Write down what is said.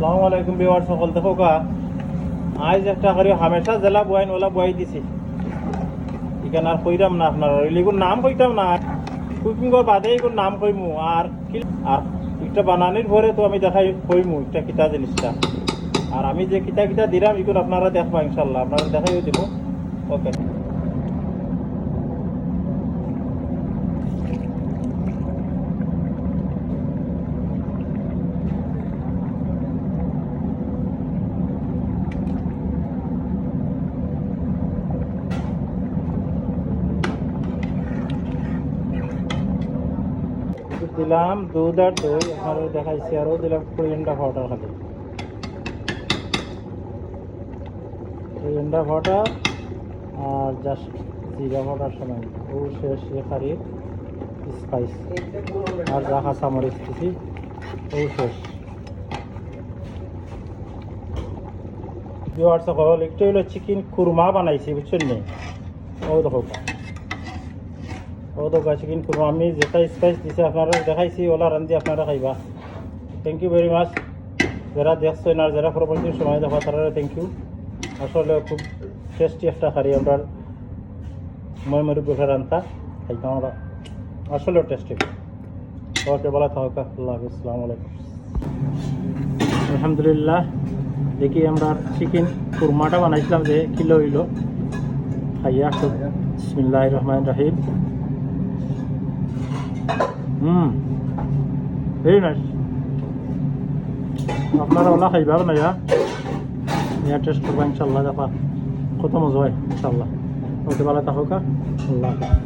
আসসালামু আলাইকুম বিওয়ার সকল দেখো কা আজ একটা করি হামেশা জেলা বয়াইন ওলা বয়াই দিছি এখানে আর কইরাম না আপনার এগুলোর নাম কইতাম না কুকিংয়ের বাদে এগুলোর নাম কইমু আর আর একটা বানানির পরে তো আমি দেখাই কইমু একটা কিতা জিনিসটা আর আমি যে কিতা কিতা দিলাম এগুলো আপনারা দেখবা ইনশাল্লাহ আপনারা দেখাইও দিব ওকে দিলাম দুধ আর দই আপনারা দেখাইছি আরও দিলাম কোরিয়েন্ডার পাউডার খালি কোরিয়েন্ডার পাউডার আর জাস্ট জিরা পাউডার সময় ও শেষ খারির স্পাইস আর যা কাঁচামরিচ দিছি ও শেষ ভিউয়ার্স সকল একটু হলো চিকেন কুরমা বানাইছি বুঝছেন নি ও দেখো ও তো চিকেন কুরমা আমি যেটা স্পাইস দিছি আপনারা দেখাইছি ওলা রান্ধি আপনারা খাইবা থ্যাংক ইউ ভেরি মাচ যারা দেখছেন আর যারা পরবর্তী সময় দেখা তারা থ্যাংক ইউ আসলে খুব টেস্টি একটা খারি আমরা ময়মরি বসে রান্তা খাইতাম আমরা আসলেও টেস্টি ওকে বলা থাকা আল্লাহ হাফিজ আসসালামু আলাইকুম আলহামদুলিল্লাহ দেখি আমরা চিকেন কুরমাটা বানাইছিলাম যে কিলো হইলো খাইয়া খুব বিসমিল্লাহির রহমানির রহিম ভেরি নাইস আপনারা ওলা খাইবা না ইয়া টেস্ট করবা ইনশাল্লাহ দেখা কত মজা হয় ইনশাল্লাহ ওকে ভালো থাকুক আল্লাহ হাফিজ